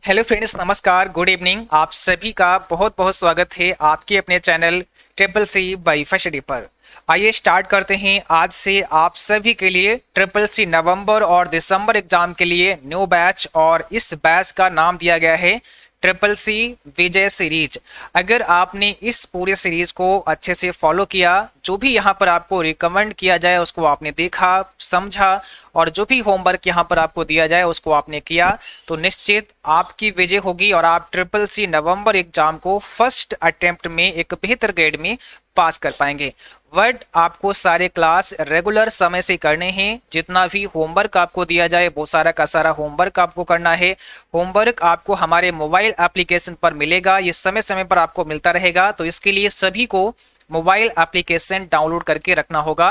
Hello friends, नमस्कार, good evening. आप सभी का बहुत बहुत स्वागत है आपके अपने channel triple C by first पर। आइए स्टार्ट करते हैं। आज से आप सभी के लिए ट्रिपल सी नवंबर और दिसंबर एग्जाम के लिए न्यू बैच, और इस बैच का नाम दिया गया है ट्रिपल सी विजय सीरीज। अगर आपने इस पूरे सीरीज को अच्छे से फॉलो किया, जो भी यहाँ पर आपको रिकमेंड किया जाए उसको आपने देखा, समझा, और जो भी होमवर्क यहाँ पर आपको दिया जाए उसको आपने किया, तो निश्चित आपकी विजय होगी और आप ट्रिपल सी नवंबर एग्जाम को फर्स्ट अटेम्प्ट में एक बेहतर ग्रेड में पास कर पाएंगे। बट आपको सारे क्लास रेगुलर समय से करने हैं। जितना भी होमवर्क आपको दिया जाए वो सारा का सारा होमवर्क आपको करना है। होमवर्क आपको हमारे मोबाइल एप्लीकेशन पर मिलेगा, ये समय समय पर आपको मिलता रहेगा। तो इसके लिए सभी को मोबाइल एप्लीकेशन डाउनलोड करके रखना होगा।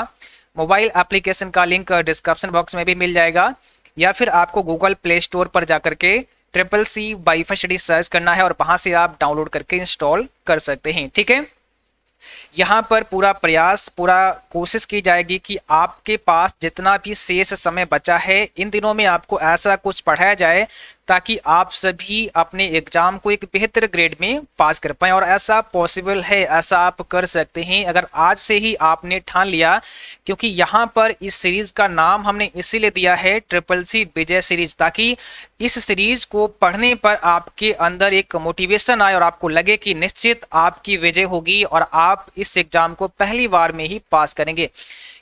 मोबाइल एप्लीकेशन का लिंक डिस्क्रिप्शन बॉक्स में भी मिल जाएगा, या फिर आपको गूगल प्ले स्टोर पर जाकर के triple C by first search करना है और वहां से आप डाउनलोड करके इंस्टॉल कर सकते हैं। ठीक है, यहाँ पर पूरा प्रयास, पूरा कोशिश की जाएगी कि आपके पास जितना भी शेष समय बचा है इन दिनों में आपको ऐसा कुछ पढ़ाया जाए ताकि आप सभी अपने एग्जाम को एक बेहतर ग्रेड में पास कर पाएं। और ऐसा पॉसिबल है, ऐसा आप कर सकते हैं अगर आज से ही आपने ठान लिया। क्योंकि यहाँ पर इस सीरीज का नाम हमने इसीलिए दिया है ट्रिपल सी विजय सीरीज, ताकि इस सीरीज को पढ़ने पर आपके अंदर एक मोटिवेशन आए और आपको लगे कि निश्चित आपकी विजय होगी और आप इस एग्जाम को पहली बार में ही पास करेंगे।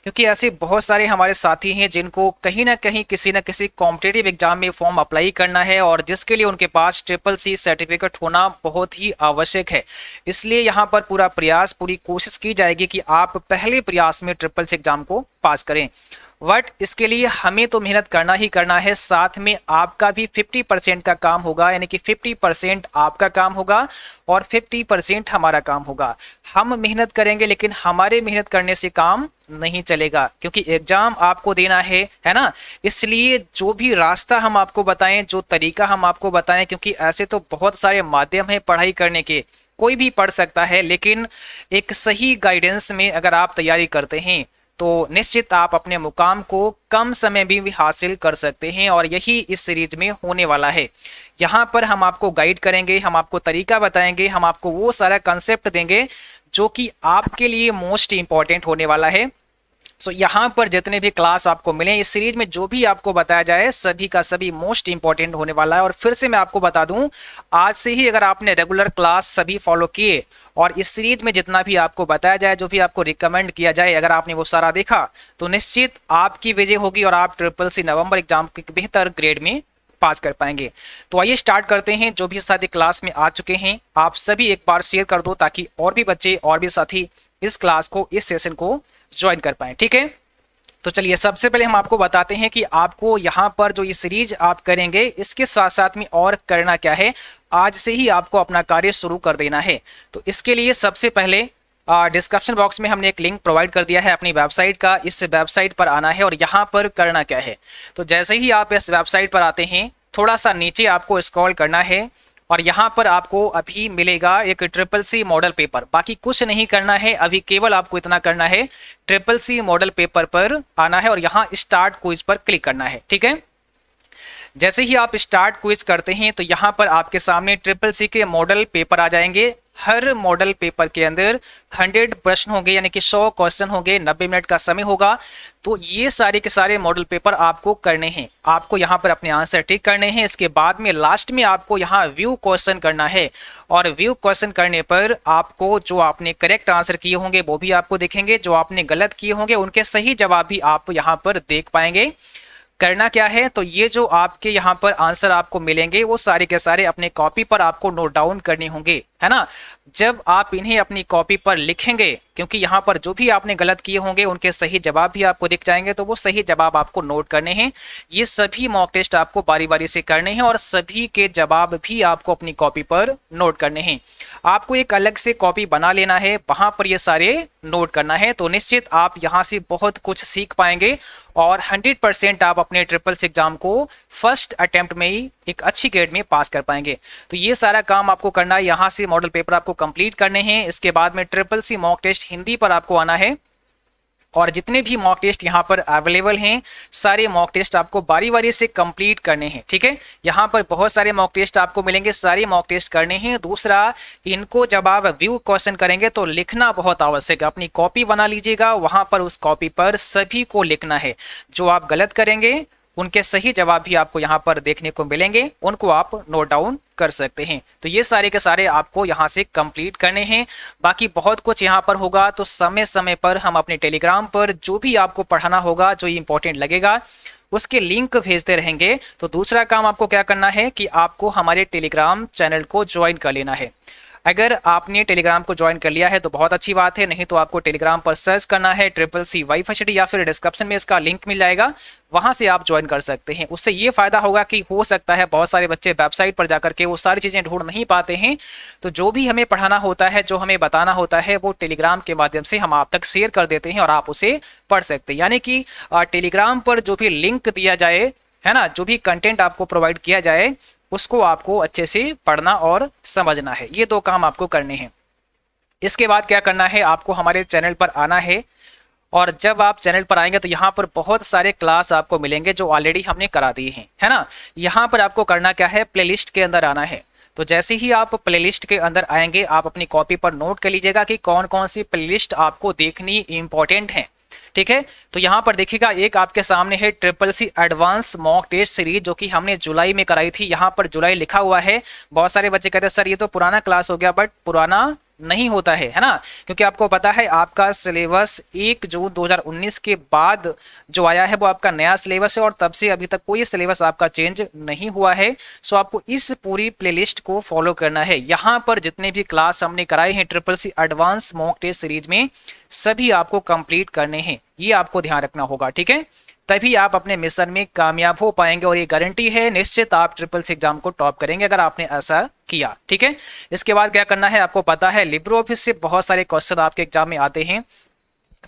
क्योंकि ऐसे बहुत सारे हमारे साथी हैं जिनको कहीं ना कहीं किसी न किसी कॉम्पिटेटिव एग्जाम में फॉर्म अप्लाई करना है और जिसके लिए उनके पास ट्रिपल सी सर्टिफिकेट होना बहुत ही आवश्यक है। इसलिए यहाँ पर पूरा प्रयास, पूरी कोशिश की जाएगी कि आप पहले प्रयास में ट्रिपल सी एग्जाम को पास करें। बट इसके लिए हमें तो मेहनत करना ही करना है, साथ में आपका भी 50% का काम होगा। यानी कि 50% आपका काम होगा और 50% हमारा काम होगा। हम मेहनत करेंगे लेकिन हमारे मेहनत करने से काम नहीं चलेगा, क्योंकि एग्जाम आपको देना है ना। इसलिए जो भी रास्ता हम आपको बताएं, जो तरीका हम आपको बताएं, क्योंकि ऐसे तो बहुत सारे माध्यम हैं पढ़ाई करने के, कोई भी पढ़ सकता है, लेकिन एक सही गाइडेंस में अगर आप तैयारी करते हैं तो निश्चित आप अपने मुकाम को कम समय भी हासिल कर सकते हैं। और यही इस सीरीज में होने वाला है। यहाँ पर हम आपको गाइड करेंगे, हम आपको तरीका बताएंगे, हम आपको वो सारा कंसेप्ट देंगे जो कि आपके लिए मोस्ट इंपॉर्टेंट होने वाला है। सो यहाँ पर जितने भी क्लास आपको मिले इस सीरीज में, जो भी आपको बताया जाए सभी का सभी मोस्ट इंपॉर्टेंट होने वाला है। और फिर से मैं आपको बता दूं, आज से ही अगर आपने रेगुलर क्लास सभी फॉलो किए और इस सीरीज में जितना भी आपको बताया जाए, जो भी आपको रिकमेंड किया जाए, अगर आपने वो सारा देखा तो निश्चित आपकी विजय होगी और आप ट्रिपल सी नवंबर एग्जाम के बेहतर ग्रेड में पास कर पाएंगे। तो आइए स्टार्ट करते हैं। जो भी साथी क्लास में आ चुके हैं आप सभी एक बार शेयर कर दो ताकि और भी बच्चे और भी साथी इस क्लास को, इस सेशन को ज्वाइन कर पाए। ठीक है, तो चलिए सबसे पहले हम आपको बताते हैं कि आपको यहाँ पर जो ये सीरीज आप करेंगे इसके साथ साथ में और करना क्या है। आज से ही आपको अपना कार्य शुरू कर देना है। तो इसके लिए सबसे पहले डिस्क्रिप्शन बॉक्स में हमने एक लिंक प्रोवाइड कर दिया है अपनी वेबसाइट का। इस वेबसाइट पर आना है और यहाँ पर करना क्या है। तो जैसे ही आप इस वेबसाइट पर आते हैं, थोड़ा सा नीचे आपको स्क्रॉल करना है और यहाँ पर आपको अभी मिलेगा एक ट्रिपल सी मॉडल पेपर। बाकी कुछ नहीं करना है, अभी केवल आपको इतना करना है, ट्रिपल सी मॉडल पेपर पर आना है और यहाँ स्टार्ट क्विज पर क्लिक करना है। ठीक है, जैसे ही आप स्टार्ट क्विज करते हैं तो यहाँ पर आपके सामने ट्रिपल सी के मॉडल पेपर आ जाएंगे। हर मॉडल पेपर के अंदर 100 प्रश्न होंगे, यानी कि 100 क्वेश्चन होंगे, 90 मिनट का समय होगा। तो ये सारे के सारे मॉडल पेपर आपको करने हैं। आपको यहाँ पर अपने आंसर टिक करने हैं। इसके बाद में लास्ट में आपको यहाँ व्यू क्वेश्चन करना है और व्यू क्वेश्चन करने पर आपको जो आपने करेक्ट आंसर किए होंगे वो भी आपको दिखेंगे, जो आपने गलत किए होंगे उनके सही जवाब भी आप यहाँ पर देख पाएंगे। करना क्या है, तो ये जो आपके यहाँ पर आंसर आपको मिलेंगे वो सारे के सारे अपने कॉपी पर आपको नोट डाउन करने होंगे, है ना। जब आप इन्हें अपनी कॉपी पर लिखेंगे, क्योंकि यहाँ पर जो भी आपने गलत किए होंगे उनके सही जवाब भी आपको दिख जाएंगे, तो वो सही जवाब आपको नोट करने हैं। ये सभी मॉक टेस्ट आपको बारी बारी से करने हैं और सभी के जवाब भी आपको अपनी कॉपी पर नोट करने हैं। आपको एक अलग से कॉपी बना लेना है, वहां पर ये सारे नोट करना है। तो निश्चित आप यहाँ से बहुत कुछ सीख पाएंगे और 100% आप अपने ट्रिपल सी एग्जाम को फर्स्ट अटेम्प्ट में ही एक अच्छी ग्रेड में पास कर पाएंगे। तो ये सारा काम आपको करना है। यहाँ से मॉडल पेपर आपको कंप्लीट करने हैं। इसके बाद में triple C mock test Hindi पर आपको आना है और जितने भी मॉक टेस्ट यहाँ पर अवेलेबल हैं सारे मॉक टेस्ट आपको बारी बारी से कंप्लीट करने हैं। ठीक है, यहाँ पर बहुत सारे मॉक टेस्ट आपको मिलेंगे, सारे मॉक टेस्ट करने हैं। दूसरा, इनको जब आप व्यू क्वेश्चन करेंगे तो लिखना बहुत आवश्यक है। अपनी कॉपी बना लीजिएगा, वहां पर उस कॉपी पर सभी को लिखना है। जो आप गलत करेंगे उनके सही जवाब भी आपको यहाँ पर देखने को मिलेंगे, उनको आप नोट डाउन कर सकते हैं। तो ये सारे के सारे आपको यहाँ से कंप्लीट करने हैं। बाकी बहुत कुछ यहाँ पर होगा, तो समय समय पर हम अपने टेलीग्राम पर जो भी आपको पढ़ाना होगा, जो इंपॉर्टेंट लगेगा, उसके लिंक भेजते रहेंगे। तो दूसरा काम आपको क्या करना है कि आपको हमारे टेलीग्राम चैनल को ज्वाइन कर लेना है। अगर आपने टेलीग्राम को ज्वाइन कर लिया है तो बहुत अच्छी बात है, नहीं तो आपको टेलीग्राम पर सर्च करना है CCC YFSD या फिर डिस्क्रिप्शन में इसका लिंक मिल जाएगा, वहां से आप ज्वाइन कर सकते हैं। उससे ये फायदा होगा कि हो सकता है बहुत सारे बच्चे वेबसाइट पर जाकर के वो सारी चीजें ढूंढ नहीं पाते हैं, तो जो भी हमें पढ़ाना होता है, जो हमें बताना होता है, वो टेलीग्राम के माध्यम से हम आप तक शेयर कर देते हैं और आप उसे पढ़ सकते हैं। यानी कि टेलीग्राम पर जो भी लिंक दिया जाए, है ना, जो भी कंटेंट आपको प्रोवाइड किया जाए, उसको आपको अच्छे से पढ़ना और समझना है। ये दो काम आपको करने हैं। इसके बाद क्या करना है, आपको हमारे चैनल पर आना है, और जब आप चैनल पर आएंगे तो यहाँ पर बहुत सारे क्लास आपको मिलेंगे जो ऑलरेडी हमने करा दिए हैं, है ना। यहाँ पर आपको करना क्या है, प्लेलिस्ट के अंदर आना है। तो जैसे ही आप प्लेलिस्ट के अंदर आएंगे, आप अपनी कॉपी पर नोट कर लीजिएगा कि कौन कौन सी प्लेलिस्ट आपको देखनी इंपॉर्टेंट है। ठीक है, तो यहाँ पर देखिएगा, एक आपके सामने है CCC advance mock test series, जो कि हमने जुलाई में कराई थी। यहाँ पर जुलाई लिखा हुआ है। बहुत सारे बच्चे कहते हैं सर ये तो पुराना क्लास हो गया, बट पुराना नहीं होता है ना, क्योंकि आपको पता है आपका सिलेबस 1 जून 2019 के बाद जो आया है वो आपका नया सिलेबस है, और तब से अभी तक कोई सिलेबस आपका चेंज नहीं हुआ है। सो आपको इस पूरी प्लेलिस्ट को फॉलो करना है। यहाँ पर जितने भी क्लास हमने कराए हैं CCC advance mock test series में, सभी आपको कंप्लीट करने हैं। ये आपको ध्यान रखना होगा, ठीक है, तभी आप अपने मिशन में कामयाब हो पाएंगे, और ये गारंटी है निश्चित आप CCC एग्जाम को टॉप करेंगे अगर आपने ऐसा किया। ठीक है, इसके बाद क्या करना है, आपको पता है लिब्रो ऑफिस से बहुत सारे क्वेश्चन आपके एग्जाम में आते हैं।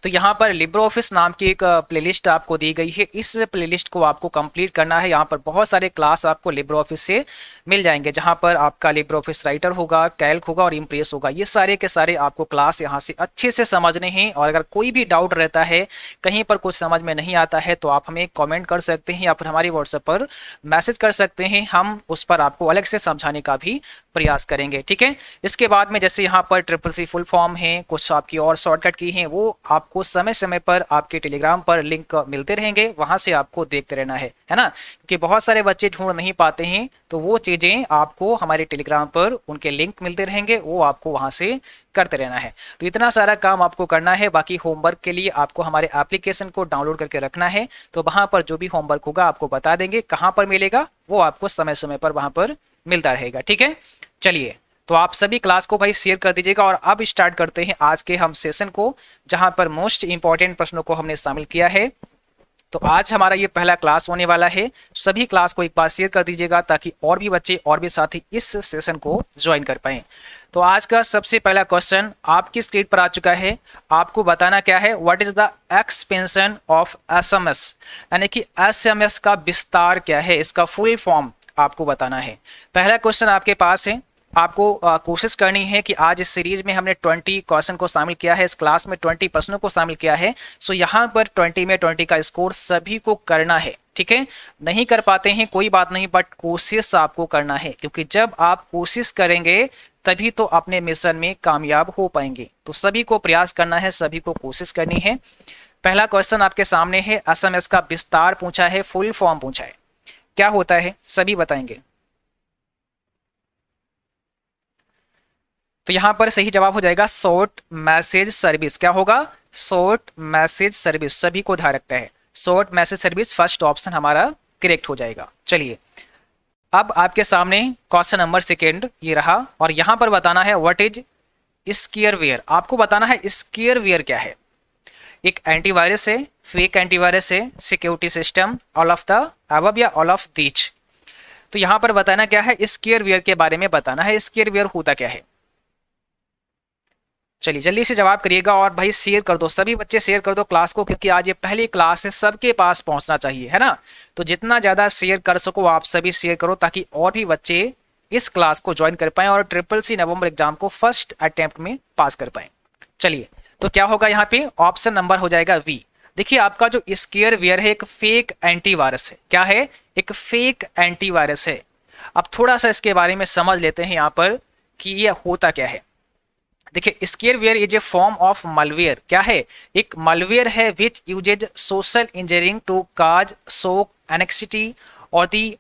तो यहाँ पर लिब्रो ऑफिस नाम की एक प्लेलिस्ट आपको दी गई है, इस प्लेलिस्ट को आपको कंप्लीट करना है। यहाँ पर बहुत सारे क्लास आपको लिब्रो ऑफिस से मिल जाएंगे, जहाँ पर आपका लिब्रो ऑफिस राइटर होगा, कैल्क होगा और इम्प्रेस होगा। ये सारे के सारे आपको क्लास यहाँ से अच्छे से समझने हैं। और अगर कोई भी डाउट रहता है, कहीं पर कुछ समझ में नहीं आता है, तो आप हमें कॉमेंट कर सकते हैं या फिर हमारी व्हाट्सएप पर मैसेज कर सकते हैं। हम उस पर आपको अलग से समझाने का भी प्रयास करेंगे। ठीक है, इसके बाद में जैसे यहाँ पर CCC फुल फॉर्म है, कुछ आपकी और शॉर्टकट की हैं, वो आपको समय समय पर आपके टेलीग्राम पर लिंक मिलते रहेंगे, वहां से आपको देखते रहना है ना, क्योंकि बहुत सारे बच्चे ढूंढ नहीं पाते हैं। तो वो चीजें आपको हमारे टेलीग्राम पर उनके लिंक मिलते रहेंगे, वो आपको वहां से करते रहना है। तो इतना सारा काम आपको करना है। बाकी होमवर्क के लिए आपको हमारे एप्लीकेशन को डाउनलोड करके रखना है, तो वहां पर जो भी होमवर्क होगा आपको बता देंगे। कहां पर मिलेगा वो आपको समय समय पर वहां पर मिलता रहेगा। ठीक है, चलिए, तो आप सभी क्लास को भाई शेयर कर दीजिएगा। और अब स्टार्ट करते हैं आज के हम सेशन को, जहां पर मोस्ट इंपॉर्टेंट प्रश्नों को हमने शामिल किया है। तो आज हमारा ये पहला क्लास होने वाला है। सभी क्लास को एक बार शेयर कर दीजिएगा, ताकि और भी बच्चे और भी साथी इस सेशन को ज्वाइन कर पाएं। तो आज का सबसे पहला क्वेश्चन आपकी स्क्रीन पर आ चुका है। आपको बताना क्या है, what is the expansion of SMS, यानी कि SMS का विस्तार क्या है, इसका फुल फॉर्म आपको बताना है। पहला क्वेश्चन आपके पास है। आपको कोशिश करनी है कि आज इस सीरीज में हमने 20 क्वेश्चन को शामिल किया है, इस क्लास में 20 प्रश्नों को शामिल किया है। सो यहाँ पर 20 में 20 का स्कोर सभी को करना है। ठीक है, नहीं कर पाते हैं कोई बात नहीं, बट कोशिश आपको करना है, क्योंकि जब आप कोशिश करेंगे तभी तो अपने मिशन में कामयाब हो पाएंगे। तो सभी को प्रयास करना है, सभी को कोशिश करनी है। पहला क्वेश्चन आपके सामने है, SMS का विस्तार पूछा है, फुल फॉर्म पूछा है, क्या होता है सभी बताएंगे। तो यहां पर सही जवाब हो जाएगा शॉर्ट मैसेज सर्विस। क्या होगा, शॉर्ट मैसेज सर्विस। सभी को ध्यान रखना है, short message service first option हमारा करेक्ट हो जाएगा। चलिए, अब आपके सामने क्वेश्चन नंबर सेकेंड ये रहा, और यहां पर बताना है व्हाट इज स्केयरवेयर। आपको बताना है स्केयरवेयर क्या है। एक एंटीवायरस है, फेक एंटीवायरस है, security system, all of the above या ऑल ऑफ दीज। तो यहां पर बताना क्या है, स्केयरवेयर के बारे में बताना है। स्केयरवेयर होता क्या है, चलिए जल्दी से जवाब करिएगा। और भाई शेयर कर दो, सभी बच्चे शेयर कर दो क्लास को, क्योंकि आज ये पहली क्लास है, सबके पास पहुंचना चाहिए, है ना। तो जितना ज्यादा शेयर कर सको आप सभी शेयर करो, ताकि और भी बच्चे इस क्लास को ज्वाइन कर पाए और CCC नवंबर एग्जाम को फर्स्ट अटेम्प्ट में पास कर पाए। चलिए, तो क्या होगा यहाँ पे, ऑप्शन नंबर हो जाएगा वी। देखिए आपका जो स्केयरवेयर है एक फेक एंटीवायरस है। क्या है, एक फेक एंटीवायरस है। अब थोड़ा सा इसके बारे में समझ लेते हैं यहाँ पर कि ये होता क्या है। देखिए scareware is a form of malware। क्या है, एक malware है which uses social engineering to cause shock anxiety और दी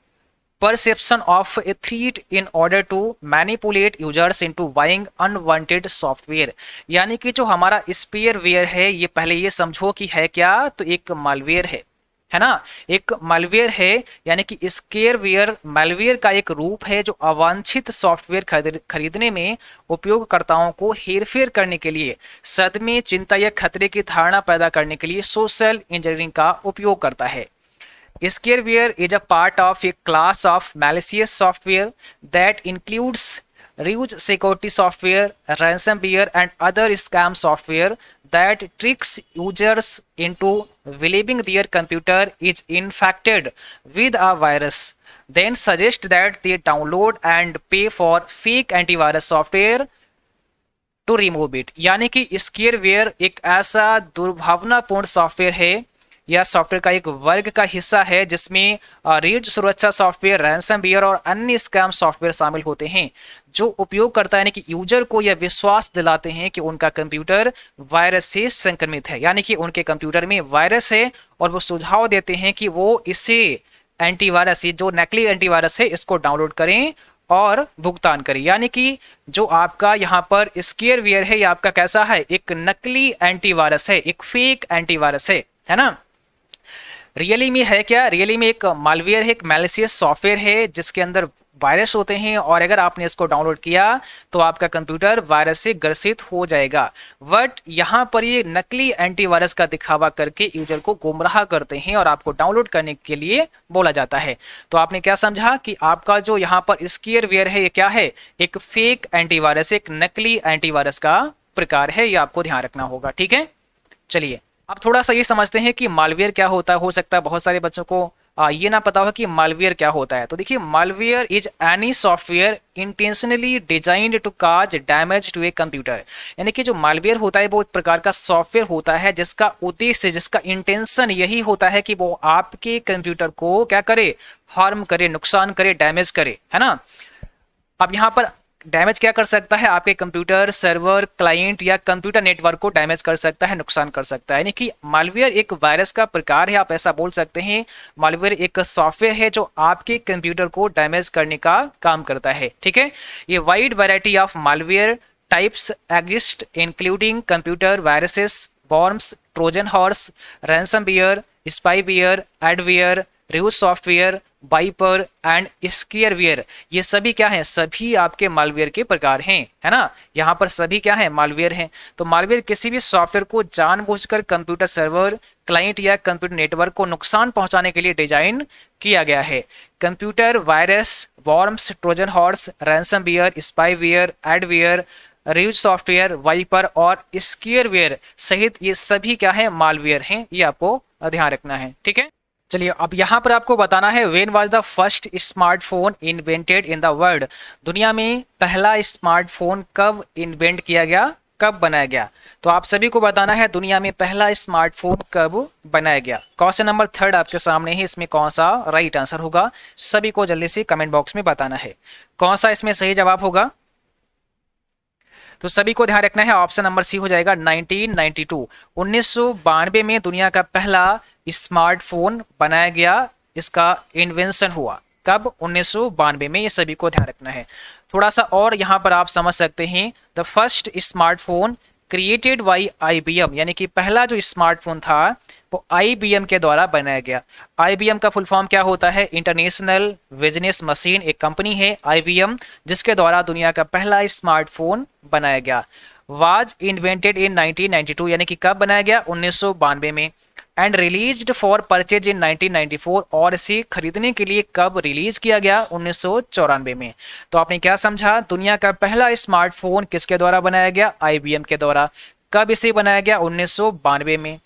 perception of a threat in order to manipulate users into buying unwanted software। यानी कि जो हमारा स्पेयरवेयर है ये पहले ये समझो कि है क्या, तो एक मालवेयर है ना, एक मालवेयर है। यानी कि स्केयरवेयर मालवेयर का एक रूप है जो अवांछित सॉफ्टवेयर खरीदने में उपयोगकर्ताओं को हेरफेर करने के लिए, सदमे, चिंता या खतरे की धारणा पैदा करने के लिए सोशल इंजीनियरिंग का उपयोग करता है। Scareware is a part of a class of malicious software that includes ruse security software, ransomware, and other scam software that tricks users into believing their computer is infected with a virus, then suggest that they download and pay for fake antivirus software to remove it। यानी कि स्केयरवेयर एक ऐसा दुर्भावनापूर्ण software है या software का एक वर्ग का हिस्सा है जिसमें रीड सुरक्षा सॉफ्टवेयर, रैंसमवेयर और अन्य स्कैम सॉफ्टवेयर शामिल होते हैं जो उपयोगकर्ता यानी कि यूजर को यह विश्वास दिलाते हैं कि उनका कंप्यूटर वायरस से संक्रमित है, यानी कि उनके कंप्यूटर में वायरस है और वो सुझाव देते हैं कि वो इसे एंटीवायरस, ये जो नकली एंटीवायरस है इसको डाउनलोड करें और भुगतान करें। यानी कि जो आपका यहाँ पर स्केयरवेयर है ये आपका कैसा है, एक नकली एंटीवायरस है, एक फेक एंटीवायरस है ना। रियली में है क्या, रियली में एक मालवेयर है, एक मैलिशियस सॉफ्टवेयर है जिसके अंदर वायरस होते हैं और अगर आपने इसको डाउनलोड किया तो आपका कंप्यूटर वायरस से ग्रसित हो जाएगा। बट यहाँ पर ये नकली एंटीवायरस का दिखावा करके यूजर को गुमराह करते हैं और आपको डाउनलोड करने के लिए बोला जाता है। तो आपने क्या समझा कि आपका जो यहाँ पर स्केयरवेयर है ये क्या है, एक फेक एंटीवायरस, एक नकली एंटीवायरस का प्रकार है, ये आपको ध्यान रखना होगा। ठीक है, चलिए अब थोड़ा सा ये समझते हैं कि मालवेयर क्या होता है। हो सकता है बहुत सारे बच्चों को ये ना पता हो कि मालवेयर क्या होता है। तो देखिए malware is any software intentionally designed to cause damage to a computer. यानी कि जो मालवेयर होता है वो एक प्रकार का सॉफ्टवेयर होता है जिसका उद्देश्य, जिसका इंटेंशन यही होता है कि वो आपके कंप्यूटर को क्या करे, हार्म करे, नुकसान करे, डैमेज करे, है ना। अब यहाँ पर डैमेज क्या कर सकता है, आपके कंप्यूटर, सर्वर, क्लाइंट या कंप्यूटर नेटवर्क को डैमेज कर सकता है, नुकसान कर सकता है। यानी कि मालवेयर एक वायरस का प्रकार है, आप ऐसा बोल सकते हैं। मालवेयर एक सॉफ्टवेयर है जो आपके कंप्यूटर को डैमेज करने का काम करता है। ठीक है, ये wide variety of malware types exist including computer viruses, worms, Trojan horse, ransomware, spyware, adware, review software, wiper and scareware. ये सभी क्या हैं, सभी आपके मालवेयर के प्रकार हैं, है ना। यहाँ पर सभी क्या है, मालवेयर हैं। तो मालवेयर किसी भी सॉफ्टवेयर को जानबूझकर कंप्यूटर सर्वर, क्लाइंट या कंप्यूटर नेटवर्क को नुकसान पहुंचाने के लिए डिजाइन किया गया है। Computer virus, worms, Trojan horse, ransomware, spyware, adware, review software, wiper और स्केयरवेयर सहित ये सभी क्या है, मालवेयर हैं। ये आपको ध्यान रखना है। ठीक है, चलिए अब यहाँ पर आपको बताना है when was the first smartphone invented in the world. दुनिया में पहला स्मार्टफोन कब इन्वेंट किया गया, कब बनाया गया। तो आप सभी को बताना है दुनिया में पहला स्मार्टफोन कब बनाया गया। क्वेश्चन नंबर 3 आपके सामने है, इसमें कौन सा राइट आंसर होगा सभी को जल्दी से कमेंट बॉक्स में बताना है कौन सा इसमें सही जवाब होगा। तो सभी को ध्यान रखना है, ऑप्शन नंबर सी हो जाएगा 1992। 1992 में दुनिया का पहला स्मार्टफोन बनाया गया, इसका इन्वेंशन हुआ कब, 1992 में। ये सभी को ध्यान रखना है। थोड़ा सा और यहाँ पर आप समझ सकते हैं, the first smartphone created by IBM, यानी कि पहला जो स्मार्टफोन था वो IBM के द्वारा बनाया गया। IBM का फुल फॉर्म क्या होता है, इंटरनेशनल बिजनेस मशीन, एक कंपनी है IBM जिसके द्वारा दुनिया का पहला स्मार्टफोन बनाया गया। वाज इन्वेंटेड इन 1992, यानी कि कब बनाया गया, 1992 में। And released for purchase in 1994, और इसे खरीदने के लिए कब रिलीज किया गया, 1994 में। तो आपने क्या समझा, दुनिया का पहला स्मार्टफोन किसके द्वारा बनाया गया, IBM के द्वारा। कब इसे बनाया गया, 1992 में।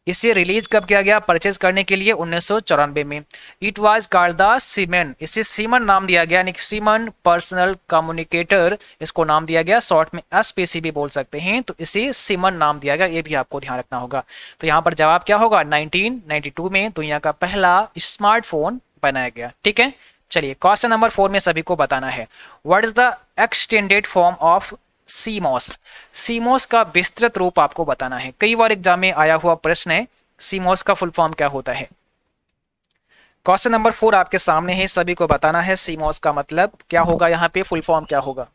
इसे रिलीज कब किया गया, परचेज करने के लिए 1994 में। It was called the semen, इसे सीमन नाम दिया गया, यानी सीमन पर्सनल कम्युनिकेटर इसको नाम दिया गया, शॉर्ट में एसपीसी भी बोल सकते हैं, तो इसे सीमन नाम दिया गया, ये भी आपको ध्यान रखना होगा। तो यहाँ पर जवाब क्या होगा, 1992 में दुनिया का पहला स्मार्टफोन बनाया गया। ठीक है, चलिए क्वेश्चन नंबर 4 में सभी को बताना है, what is the extended form of CMOS. CMOS का विस्तृत रूप आपको बताना है, कई बार एग्जाम में आया हुआ प्रश्न है, सीमॉस का फुल फॉर्म क्या होता है। क्वेश्चन नंबर 4 आपके सामने है, सभी को बताना है सीमॉस का मतलब क्या होगा, यहाँ पे फुल फॉर्म क्या होगा।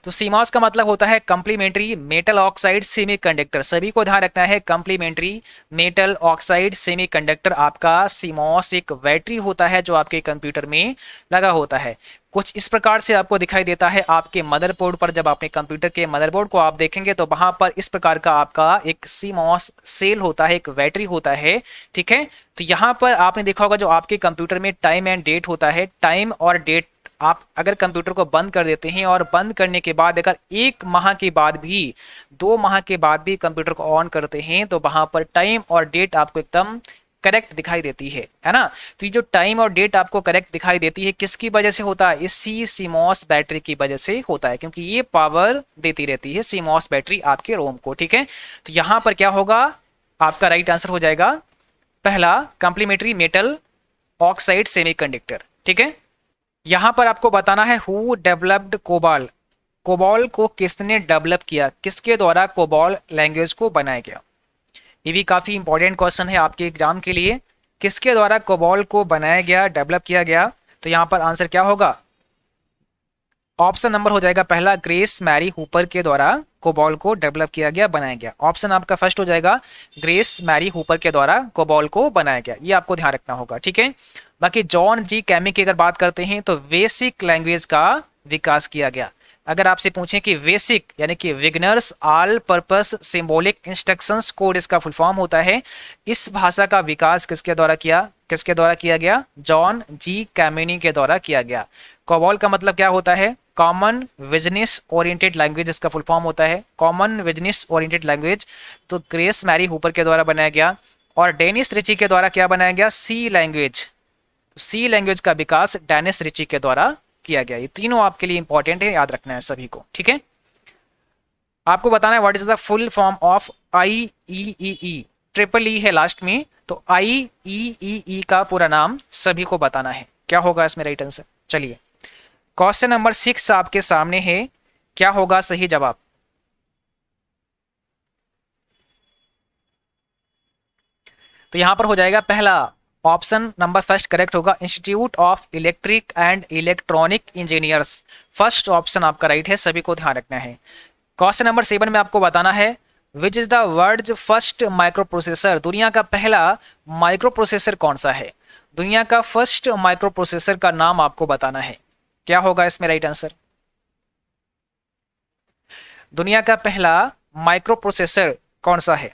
तो सीमॉस का मतलब होता है कंप्लीमेंट्री मेटल ऑक्साइड सेमीकंडक्टर, सभी को ध्यान रखना है, कंप्लीमेंट्री मेटल ऑक्साइड सेमीकंडक्टर आपका सीमॉस एक बैटरी होता है जो आपके कंप्यूटर में लगा होता है। कुछ इस प्रकार से आपको दिखाई देता है आपके मदरबोर्ड पर, जब अपने कंप्यूटर के मदरबोर्ड को आप देखेंगे तो वहां पर इस प्रकार का आपका एक सीमॉस सेल होता है, एक बैटरी होता है। ठीक है, तो यहाँ पर आपने देखा होगा जो आपके कंप्यूटर में टाइम एंड डेट होता है, टाइम और डेट आप अगर कंप्यूटर को बंद कर देते हैं और बंद करने के बाद अगर 1 माह के बाद भी 2 माह के बाद भी कंप्यूटर को ऑन करते हैं तो वहां पर टाइम और डेट आपको एकदम करेक्ट दिखाई देती है ना। तो ये जो टाइम और डेट आपको करेक्ट दिखाई देती है किसकी वजह से होता है, इसी सीमॉस बैटरी की वजह से होता है, क्योंकि ये पावर देती रहती है सीमॉस बैटरी आपके रोम को। ठीक है, तो यहां पर क्या होगा, आपका राइट आंसर हो जाएगा पहला, कंप्लीमेंट्री मेटल ऑक्साइड सेमीकंडक्टर। ठीक है, यहां पर आपको बताना है हु डेवलप्ड कोबाल, कोबाल को किसने डेवलप किया, किसके द्वारा कोबाल लैंग्वेज को बनाया गया। ये भी काफी इंपॉर्टेंट क्वेश्चन है आपके एग्जाम के लिए, किसके द्वारा कोबाल को बनाया गया, डेवलप किया गया। तो यहां पर आंसर क्या होगा, ऑप्शन नंबर हो जाएगा पहला, ग्रेस मैरी हुपर के द्वारा कोबाल को डेवलप किया गया, बनाया गया। ऑप्शन आपका फर्स्ट हो जाएगा, ग्रेस मैरी हुपर के द्वारा कोबाल को बनाया गया, ये आपको ध्यान रखना होगा। ठीक है, बाकी जॉन जी कैमी की अगर बात करते हैं तो बेसिक लैंग्वेज का विकास किया गया। अगर आपसे पूछें कि बेसिक यानी कि beginners all purpose symbolic instructions code इसका फुल फॉर्म होता है, इस भाषा का विकास किसके द्वारा किया गया, जॉन जी कैमिनी के द्वारा किया गया। कोबाल का मतलब क्या होता है, कॉमन बिजनेस ओरिएंटेड लैंग्वेज इसका फुल फॉर्म होता है, कॉमन बिजनेस ओरिएंटेड लैंग्वेज, तो ग्रेस मैरी हुपर के द्वारा बनाया गया। और डेनिस रिची के द्वारा क्या बनाया गया, सी लैंग्वेज, सी लैंग्वेज का विकास डेनिस रिची के द्वारा किया गया। ये तीनों आपके लिए इंपॉर्टेंट है, याद रखना है सभी को। ठीक है, आपको बताना है what is the full form of IEEE, triple E है लास्ट में, तो IEEE का पूरा नाम सभी को बताना है, क्या होगा इसमें राइट आंसर। चलिए क्वेश्चन नंबर 6 आपके सामने है, क्या होगा सही जवाब। तो यहां पर हो जाएगा पहला, ऑप्शन नंबर फर्स्ट करेक्ट होगा, institute of electric and electronic engineers, first option आपका राइट है, सभी को ध्यान रखना है। क्वेश्चन नंबर 7 में आपको बताना है which is the world's first micro processor, दुनिया का पहला माइक्रो प्रोसेसर कौन सा है, दुनिया का फर्स्ट माइक्रो प्रोसेसर का नाम आपको बताना है, क्या होगा इसमें राइट आंसर। दुनिया का पहला माइक्रो प्रोसेसर कौन सा है,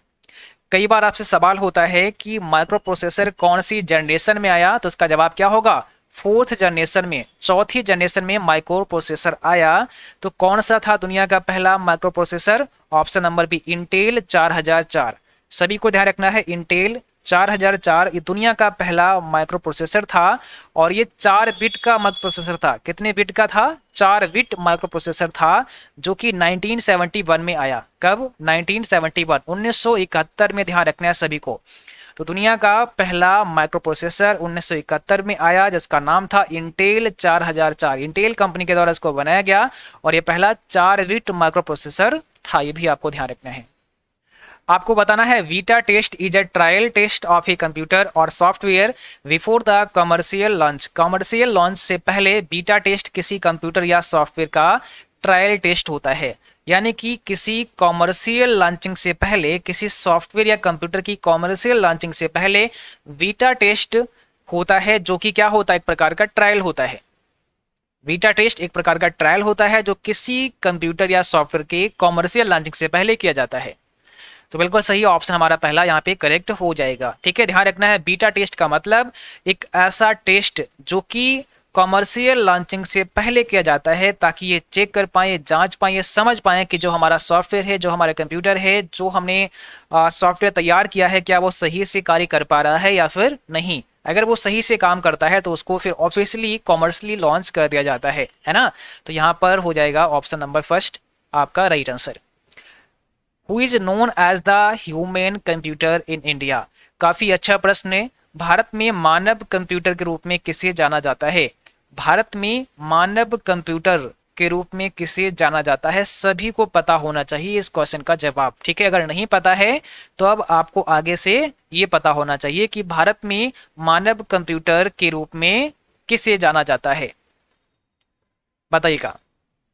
कई बार आपसे सवाल होता है कि माइक्रो प्रोसेसर कौन सी जनरेशन में आया, तो उसका जवाब क्या होगा, 4th जनरेशन में, 4थी जनरेशन में माइक्रो प्रोसेसर आया। तो कौन सा था दुनिया का पहला micro processor, option number B, Intel 4004, सभी को ध्यान रखना है, इंटेल 4004 ये दुनिया का पहला माइक्रो प्रोसेसर था, और ये 4 बिट का माइक्रो प्रोसेसर था। कितने बिट का था, 4 बिट माइक्रो प्रोसेसर था, जो कि 1971 में आया। कब, 1971, 1971 में, ध्यान रखना है सभी को। तो दुनिया का पहला माइक्रो प्रोसेसर 1971 में आया, जिसका नाम था इंटेल 4004, इंटेल कंपनी के द्वारा इसको बनाया गया, और ये पहला 4 बिट माइक्रो प्रोसेसर था, ये भी आपको ध्यान रखना है। आपको बताना है beta test is a trial test of a computer और software before the commercial launch, commercial launch से पहले बीटा टेस्ट किसी कंप्यूटर या सॉफ्टवेयर का ट्रायल टेस्ट होता है, यानी कि किसी कॉमर्शियल लॉन्चिंग से पहले, किसी सॉफ्टवेयर या कंप्यूटर की कॉमर्शियल लॉन्चिंग से पहले बीटा टेस्ट होता है, जो कि क्या होता है, एक प्रकार का ट्रायल होता है। बीटा टेस्ट एक प्रकार का ट्रायल होता है जो किसी कंप्यूटर या सॉफ्टवेयर के कॉमर्शियल लॉन्चिंग से पहले किया जाता है। तो बिल्कुल सही ऑप्शन हमारा पहला यहाँ पे करेक्ट हो जाएगा। ठीक है, ध्यान रखना है बीटा टेस्ट का मतलब एक ऐसा टेस्ट जो कि कॉमर्शियल लॉन्चिंग से पहले किया जाता है, ताकि ये चेक कर पाए, जांच पाए, समझ पाए कि जो हमारा सॉफ्टवेयर है, जो हमारा कंप्यूटर है, जो हमने सॉफ्टवेयर तैयार किया है, क्या वो सही से कार्य कर पा रहा है या फिर नहीं। अगर वो सही से काम करता है तो उसको फिर ऑफिशियली कॉमर्शियली लॉन्च कर दिया जाता है ना। तो यहाँ पर हो जाएगा ऑप्शन नंबर फर्स्ट आपका right answer. Who is known as the human computer in India? काफी अच्छा प्रश्न है। भारत में मानव कंप्यूटर के रूप में किसे जाना जाता है? भारत में मानव कंप्यूटर के रूप में किसे जाना जाता है? सभी को पता होना चाहिए इस क्वेश्चन का जवाब, ठीक है। अगर नहीं पता है तो अब आपको आगे से ये पता होना चाहिए कि भारत में मानव कंप्यूटर के रूप में किसे जाना जाता है। बताइएगा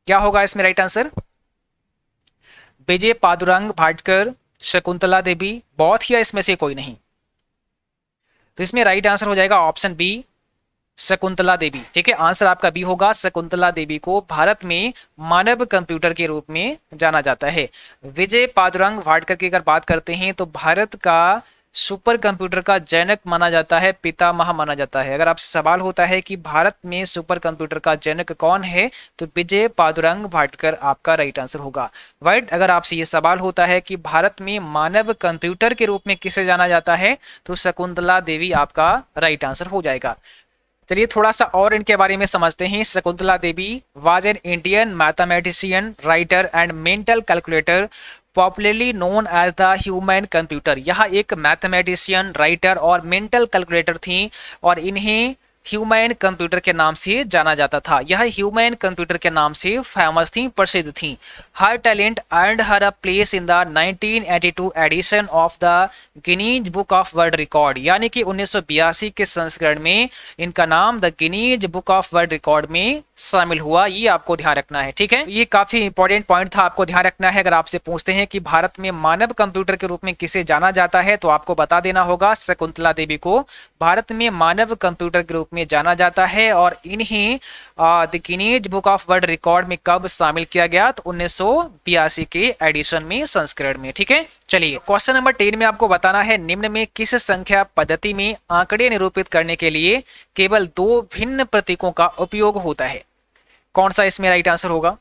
क्या होगा इसमें राइट आंसर? विजय पादुरंग भाटकर, शकुंतला देवी, बौद्ध या इसमें से कोई नहीं? तो इसमें राइट आंसर हो जाएगा ऑप्शन बी, शकुंतला देवी, ठीक है। आंसर आपका बी होगा। शकुंतला देवी को भारत में मानव कंप्यूटर के रूप में जाना जाता है। विजय पादुरंग भाटकर की अगर बात करते हैं तो भारत का सुपर कंप्यूटर का जनक माना जाता है, पितामह माना जाता है। अगर आपसे सवाल होता है कि भारत में सुपर कंप्यूटर का जनक कौन है, तो विजय पादुरंग भाटकर आपका राइट आंसर होगा। राइट। अगर आपसे ये सवाल होता है कि भारत में मानव कंप्यूटर के रूप में किसे जाना जाता है, तो शकुंतला देवी आपका राइट आंसर हो जाएगा। चलिए थोड़ा सा और इनके बारे में समझते हैं। Shakuntala Devi was an Indian mathematician, writer and mental calculator popularly known as the human computer. यह एक मैथमेटिशियन, राइटर और मेंटल कैलकुलेटर थी और इन्हें ह्यूमन कंप्यूटर के नाम से जाना जाता था। यह ह्यूमन कंप्यूटर के नाम से फेमस थी, प्रसिद्ध थी। Her talent earned her a place in the 1982 edition of the Guinness Book of World Record. यानी कि 1982 के संस्करण में इनका नाम the Guinness Book of World Record में शामिल हुआ। ये आपको ध्यान रखना है, ठीक है। ये काफी इंपॉर्टेंट पॉइंट था, आपको ध्यान रखना है। अगर आपसे पूछते हैं कि भारत में मानव कंप्यूटर के रूप में किसे जाना जाता है, तो आपको बता देना होगा शकुंतला देवी को भारत में मानव कंप्यूटर के रूप में जाना जाता है। और इन्हें the Guinness Book of World Record में कब शामिल किया गया? तो 1982 के एडिशन में, संस्करण में, ठीक है। चलिए क्वेश्चन नंबर 10 में आपको बताना है, निम्न में किस संख्या पद्धति में आंकड़े निरूपित करने के लिए केवल दो भिन्न प्रतीकों का उपयोग होता है? कौन सा इसमें राइट आंसर होगा?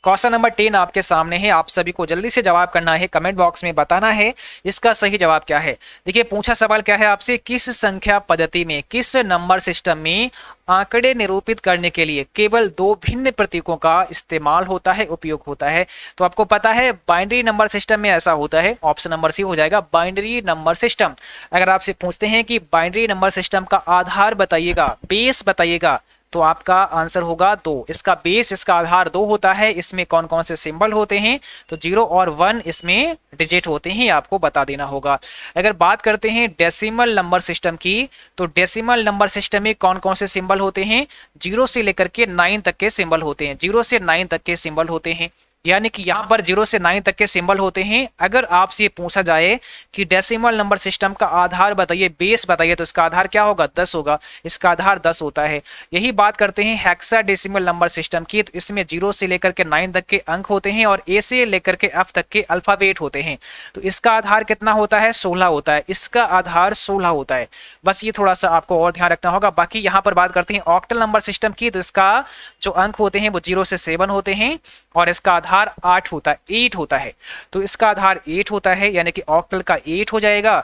क्वेश्चन नंबर 10 आपके सामने है, आप सभी को जल्दी से जवाब करना है, कमेंट बॉक्स में बताना है इसका सही जवाब क्या है। देखिए पूछा सवाल क्या है आपसे, किस संख्या पद्धति में, किस नंबर सिस्टम में आंकड़े निरूपित करने के लिए केवल दो भिन्न प्रतीकों का इस्तेमाल होता है, उपयोग होता है? तो आपको पता है बाइनरी नंबर सिस्टम में ऐसा होता है। ऑप्शन नंबर सी हो जाएगा, बाइनरी नंबर सिस्टम। अगर आपसे पूछते हैं कि बाइनरी नंबर सिस्टम का आधार बताइएगा, बेस बताइएगा, तो आपका आंसर होगा 2। इसका बेस, इसका आधार 2 होता है। इसमें कौन कौन से सिंबल होते हैं? तो 0 और 1 इसमें डिजिट होते हैं, आपको बता देना होगा। अगर बात करते हैं डेसिमल नंबर सिस्टम की, तो डेसिमल नंबर सिस्टम में कौन कौन से सिंबल होते हैं? 0 से लेकर के 9 तक के सिंबल होते हैं, 0 से 9 तक के सिंबल होते हैं। यानी कि यहाँ पर 0 से 9 तक के सिंबल होते हैं। अगर आपसे पूछा जाए कि डेसिमल नंबर सिस्टम का आधार बताइए, बेस बताइए, तो इसका आधार क्या होगा? 10 होगा। इसका आधार 10 होता है। यही बात करते हैं हेक्साडेसिमल नंबर सिस्टम की, तो इसमें 0 से लेकर के 9 तक के अंक होते हैं और ए से लेकर के एफ तक के अल्फाबेट होते हैं। तो इसका आधार कितना होता है? 16 होता है। इसका आधार 16 होता है। बस ये थोड़ा सा आपको और ध्यान रखना होगा। बाकी यहाँ पर बात करते हैं ऑक्टल नंबर सिस्टम की, तो इसका जो अंक होते हैं वो 0 से 7 होते हैं और इसका आधार 8 होता है, 8 होता है। तो इसका आधार 8 होता है, यानी कि ऑक्टल का 8 हो जाएगा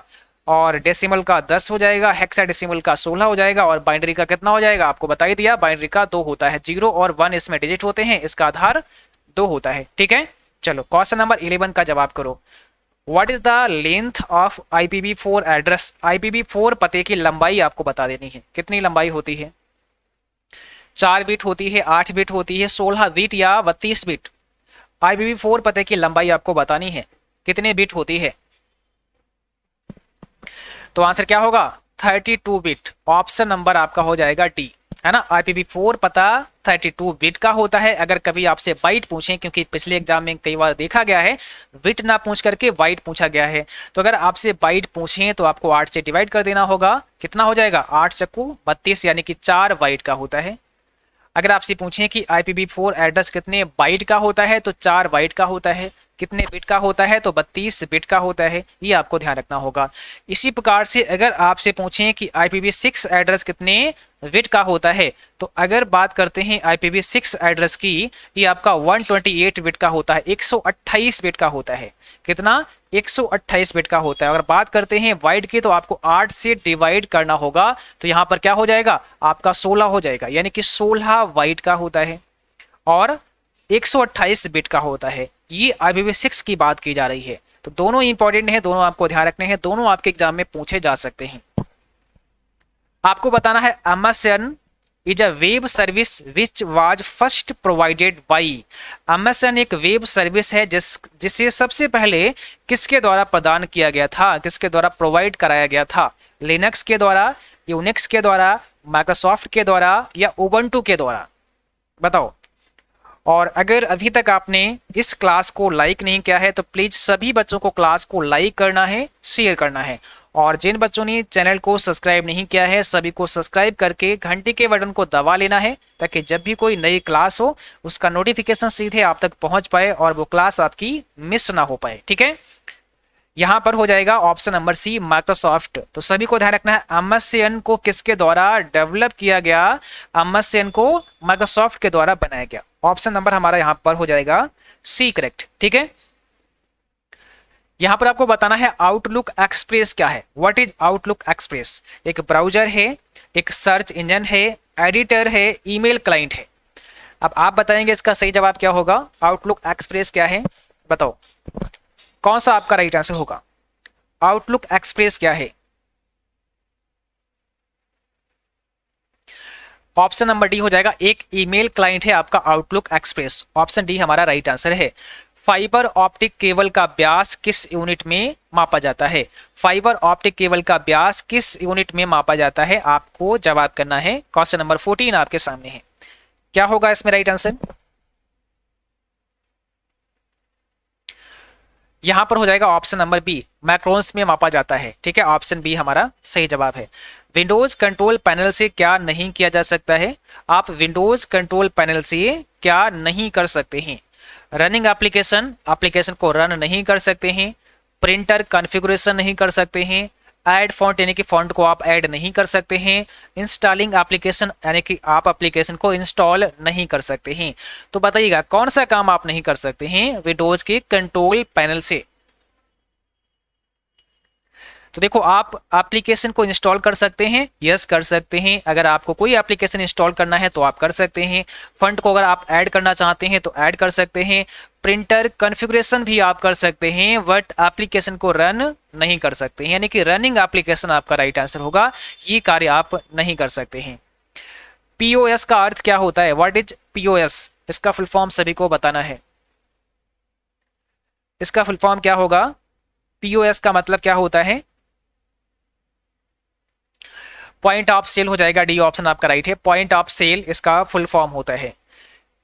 और डेसिमल का 10 हो जाएगा, हेक्साडेसिमल का 16 हो जाएगा और बाइनरी का कितना हो जाएगा? आपको बता ही दिया, बाइनरी का 2 होता है। 0 और 1 इसमें डिजिट होते हैं, इसका आधार 2 होता है, ठीक है। चलो क्वेश्चन नंबर 11 का जवाब करो। What is the length of IPv4 address? IPv4 पते की लंबाई आपको बता देनी है। कितनी लंबाई होती है? 4 बिट होती है, 8 बिट होती है, 16 बिट या 32 बिट? IPv4 पते की लंबाई आपको बतानी है, कितने बिट होती है? तो आंसर क्या होगा? 32 बिट। ऑप्शन नंबर आपका हो जाएगा डी, है ना। IPv4 पता 32 बिट का होता है। अगर कभी आपसे बाइट पूछें, क्योंकि पिछले एग्जाम में कई बार देखा गया है बिट ना पूछ करके बाइट पूछा गया है, तो अगर आपसे बाइट पूछें तो आपको 8 से डिवाइड कर देना होगा। कितना हो जाएगा? 8 चक्कू 32, यानी कि 4 बाइट का होता है। अगर आपसे पूछें कि IPv4 एड्रेस कितने बाइट का होता है, तो 4 बाइट का होता है। कितने बिट का होता है, तो 32 बिट का होता है, ये आपको ध्यान रखना होगा। इसी प्रकार से अगर आपसे पूछें कि IPv6 एड्रेस कितने बिट का होता है, तो अगर बात करते हैं IPv6 एड्रेस की, ये आपका 128 बिट का होता है, 128 बिट का होता है। कितना? 128 बिट का होता है। अगर बात करते हैं वाइड की, तो आपको 8 से डिवाइड करना होगा, तो यहाँ पर क्या हो जाएगा आपका 16 हो जाएगा, यानी कि 16 वाइड का होता है और 128 बिट का होता है। ये IPv6 की बात की जा रही है। तो दोनों इंपॉर्टेंट है, दोनों आपको ध्यान रखने हैं, दोनों आपके एग्जाम में पूछे जा सकते हैं। आपको बताना है MSN is a web service which was first provided by. MSN एक वेब सर्विस है जिसे सबसे पहले किसके द्वारा प्रदान किया गया था, किसके द्वारा प्रोवाइड कराया गया था? लिनक्स के द्वारा, यूनिक्स के द्वारा, माइक्रोसॉफ्ट के द्वारा या उबंटू के द्वारा? बताओ। और अगर अभी तक आपने इस क्लास को लाइक नहीं किया है, तो प्लीज सभी बच्चों को क्लास को लाइक करना है, शेयर करना है। और जिन बच्चों ने चैनल को सब्सक्राइब नहीं किया है, सभी को सब्सक्राइब करके घंटी के बटन को दबा लेना है, ताकि जब भी कोई नई क्लास हो उसका नोटिफिकेशन सीधे आप तक पहुंच पाए और वो क्लास आपकी मिस ना हो पाए। ठीक है, यहां पर हो जाएगा ऑप्शन नंबर सी, माइक्रोसॉफ्ट। तो सभी को ध्यान रखना है, MSN को किसके द्वारा डेवलप किया गया? MSN को माइक्रोसॉफ्ट के द्वारा बनाया गया। ऑप्शन नंबर हमारा यहां पर हो जाएगा सी, करेक्ट। ठीक है, यहां पर आपको बताना है आउटलुक एक्सप्रेस क्या है। What is outlook express? एक ब्राउजर है, एक सर्च इंजन है, एडिटर है, ईमेल क्लाइंट है। अब आप बताएंगे इसका सही जवाब क्या होगा। आउटलुक एक्सप्रेस क्या है, बताओ कौन सा आपका राइट आंसर होगा। आउटलुक एक्सप्रेस क्या है? ऑप्शन नंबर डी हो जाएगा, एक ईमेल क्लाइंट है आपका आउटलुक एक्सप्रेस। ऑप्शन डी हमारा राइट आंसर है। फाइबर ऑप्टिक केबल का व्यास किस यूनिट में मापा जाता है? फाइबर ऑप्टिक केबल का व्यास किस यूनिट में मापा जाता है? आपको जवाब करना है। क्वेश्चन नंबर 14 आपके सामने है, क्या होगा इसमें राइट आंसर? यहां पर हो जाएगा ऑप्शन नंबर बी, माइक्रोन्स में मापा जाता है। ठीक है, ऑप्शन बी हमारा सही जवाब है। विंडोज कंट्रोल पैनल से क्या नहीं किया जा सकता है? आप विंडोज कंट्रोल पैनल से क्या नहीं कर सकते हैं? रनिंग एप्लीकेशन को रन नहीं कर सकते हैं, प्रिंटर कॉन्फ़िगरेशन नहीं कर सकते हैं, ऐड फॉन्ट यानी कि फॉन्ट को आप ऐड नहीं कर सकते हैं, इंस्टॉलिंग एप्लीकेशन यानी कि आप एप्लीकेशन को इंस्टॉल नहीं कर सकते हैं। तो बताइएगा कौन सा काम आप नहीं कर सकते हैं विंडोज के कंट्रोल पैनल से? तो देखो, आप एप्लीकेशन को इंस्टॉल कर सकते हैं, यस कर सकते हैं। अगर आपको कोई एप्लीकेशन इंस्टॉल करना है तो आप कर सकते हैं। फंड को अगर आप ऐड करना चाहते हैं तो ऐड कर सकते हैं। प्रिंटर कॉन्फ़िगरेशन भी आप कर सकते हैं, बट एप्लीकेशन को रन नहीं कर सकते हैं, यानी कि रनिंग एप्लीकेशन आपका राइट आंसर होगा। ये कार्य आप नहीं कर सकते हैं। पीओएस का अर्थ क्या होता है? What is POS? इसका फुल फॉर्म सभी को बताना है। इसका फुल फॉर्म क्या होगा? पीओएस का मतलब क्या होता है? पॉइंट ऑफ सेल हो जाएगा, डी ऑप्शन आपका राइट है। पॉइंट ऑफ सेल इसका फुल फॉर्म होता है।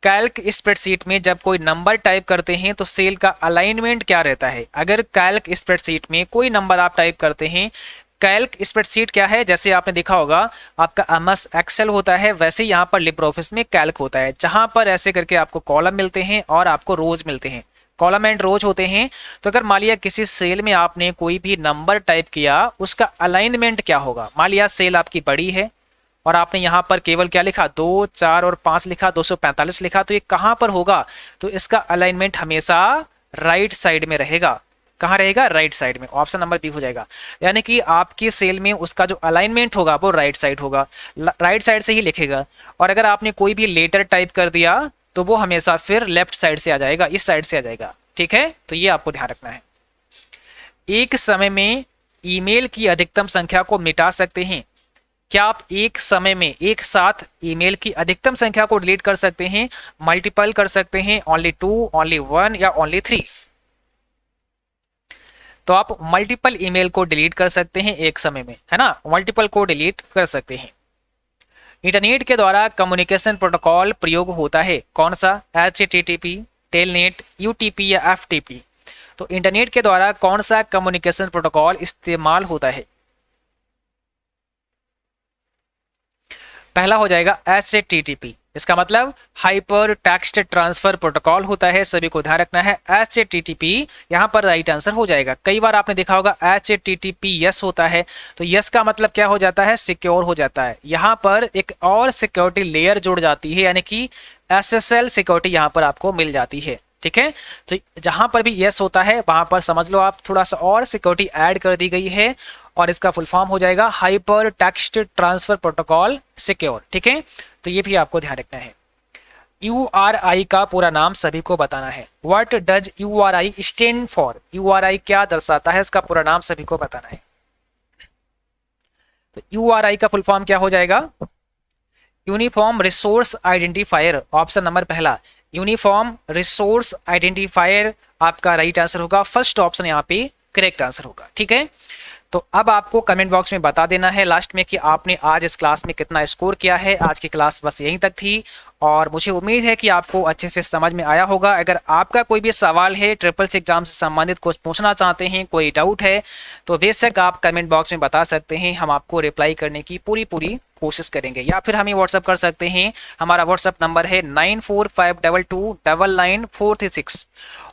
कैल्क स्प्रेडशीट में जब कोई नंबर टाइप करते हैं तो सेल का अलाइनमेंट क्या रहता है? अगर कैल्क स्प्रेडशीट में कोई नंबर आप टाइप करते हैं, कैल्क स्प्रेडशीट क्या है? जैसे आपने देखा होगा आपका MS एक्सेल होता है, वैसे यहाँ पर लिब्रे ऑफिस में कैल्क होता है, जहां पर ऐसे करके आपको कॉलम मिलते हैं और आपको रोज मिलते हैं, कॉलम एंड रोज होते हैं। तो अगर मान लिया किसी सेल में आपने कोई भी नंबर टाइप किया, उसका अलाइनमेंट क्या होगा? मान लिया सेल आपकी बड़ी है और आपने यहाँ पर केवल क्या लिखा, 2, 4 और 5 लिखा, 245 लिखा, तो ये कहां पर होगा? तो इसका अलाइनमेंट हमेशा राइट साइड में रहेगा। कहां रहेगा? राइट साइड में। ऑप्शन नंबर बी हो जाएगा, यानी कि आपकी सेल में उसका जो अलाइनमेंट होगा वो राइट साइड होगा, राइट साइड से ही लिखेगा। और अगर आपने कोई भी लेटर टाइप कर दिया तो वो हमेशा फिर लेफ्ट साइड से आ जाएगा, इस साइड से आ जाएगा। ठीक है, तो ये आपको ध्यान रखना है। एक समय में ईमेल की अधिकतम संख्या को मिटा सकते हैं? क्या आप एक समय में एक साथ ईमेल की अधिकतम संख्या को डिलीट कर सकते हैं? मल्टीपल कर सकते हैं, ओनली 2, ओनली 1 या ओनली 3? तो आप मल्टीपल ईमेल को डिलीट कर सकते हैं एक समय में, है ना, मल्टीपल को डिलीट कर सकते हैं। इंटरनेट के द्वारा कम्युनिकेशन प्रोटोकॉल प्रयोग होता है, कौन सा? HTTP, टेलनेट, UTP या FTP? तो इंटरनेट के द्वारा कौन सा कम्युनिकेशन प्रोटोकॉल इस्तेमाल होता है? पहला हो जाएगा HTTP, इसका मतलब हाइपर टेक्स्ट ट्रांसफर प्रोटोकॉल होता है, सभी को ध्यान रखना है। HTTP यहाँ पर राइट आंसर हो जाएगा। कई बार आपने देखा होगा HTTP यस होता है, तो यस का मतलब क्या हो जाता है, सिक्योर हो जाता है। यहाँ पर एक और सिक्योरिटी लेयर जुड़ जाती है, यानी कि SSL सिक्योरिटी यहाँ पर आपको मिल जाती है। ठीक है, तो जहां पर भी यस होता है वहां पर समझ लो आप थोड़ा सा और सिक्योरिटी ऐड कर दी गई है, और इसका फुल फॉर्म हो जाएगा hyper text transfer protocol secure. ठीक है, तो ये भी आपको ध्यान रखना है। URI का पूरा नाम सभी को बताना है। What does URI stand for? URI क्या दर्शाता है, इसका पूरा नाम सभी को बताना है। तो URI का फुल फॉर्म क्या हो जाएगा? Uniform resource identifier. Option number पहला यूनिफॉर्म रिसोर्स आइडेंटिफायर आपका राइट आंसर होगा। फर्स्ट ऑप्शन यहाँ पे करेक्ट आंसर होगा। ठीक है, तो अब आपको कमेंट बॉक्स में बता देना है लास्ट में कि आपने आज इस क्लास में कितना स्कोर किया है। आज की क्लास बस यहीं तक थी, और मुझे उम्मीद है कि आपको अच्छे से समझ में आया होगा। अगर आपका कोई भी सवाल है, ट्रिपल सी एग्जाम से संबंधित कुछ पूछना चाहते हैं, कोई डाउट है, तो बेशक आप कमेंट बॉक्स में बता सकते हैं। हम आपको रिप्लाई करने की पूरी कोशिश करेंगे, या फिर हमें व्हाट्सअप कर सकते हैं। हमारा व्हाट्सअप नंबर है 9452299436।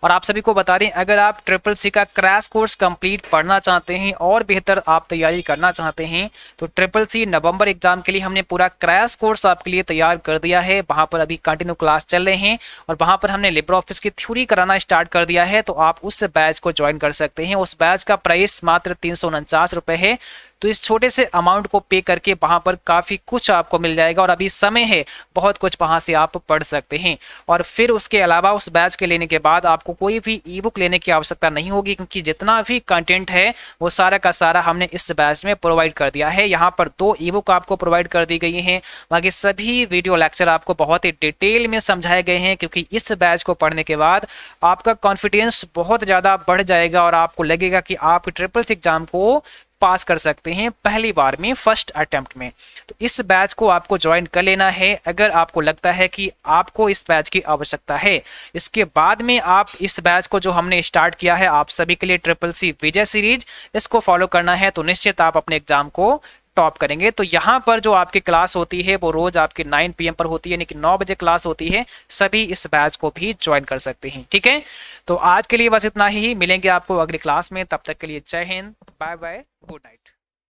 और आप सभी को बता दें, अगर आप ट्रिपल सी का क्रैश कोर्स कंप्लीट पढ़ना चाहते हैं और बेहतर आप तैयारी करना चाहते हैं, तो ट्रिपल सी नवंबर एग्जाम के लिए हमने पूरा क्रैश कोर्स आपके लिए तैयार कर दिया है। वहां पर अभी कंटिन्यू क्लास चल रहे हैं, और वहां पर हमने लिब्रे ऑफिस की थ्योरी कराना स्टार्ट कर दिया है। तो आप उस बैच को ज्वाइन कर सकते हैं। उस बैच का प्राइस मात्र 349 रुपए है। तो इस छोटे से अमाउंट को पे करके वहां पर काफी कुछ आपको मिल जाएगा, और अभी समय है, बहुत कुछ वहां से आप पढ़ सकते हैं। और फिर उसके अलावा उस बैच के लेने के बाद आपको कोई भी ई बुक लेने की आवश्यकता नहीं होगी, क्योंकि जितना भी कंटेंट है वो सारा का सारा हमने इस बैच में प्रोवाइड कर दिया है। यहाँ पर 2 ई बुक आपको प्रोवाइड कर दी गई हैं। बाकी सभी वीडियो लेक्चर आपको बहुत ही डिटेल में समझाए गए हैं, क्योंकि इस बैच को पढ़ने के बाद आपका कॉन्फिडेंस बहुत ज़्यादा बढ़ जाएगा, और आपको लगेगा कि आप ट्रिपल सी एग्जाम को पास कर सकते हैं पहली बार में, फर्स्ट अटेम्प्ट में। तो इस बैच को आपको ज्वाइन कर लेना है अगर आपको लगता है कि आपको इस बैच की आवश्यकता है। इसके बाद में आप इस बैच को जो हमने स्टार्ट किया है आप सभी के लिए, ट्रिपल सी विजय सीरीज, इसको फॉलो करना है, तो निश्चित आप अपने एग्जाम को टॉप करेंगे। तो यहाँ पर जो आपकी क्लास होती है वो रोज आपकी 9 PM पर होती है, यानी कि 9 बजे क्लास होती है। सभी इस बैच को भी ज्वाइन कर सकते हैं। ठीक है, तो आज के लिए बस इतना ही। मिलेंगे आपको अगली क्लास में, तब तक के लिए जय हिंद, बाय बाय, गुड नाइट।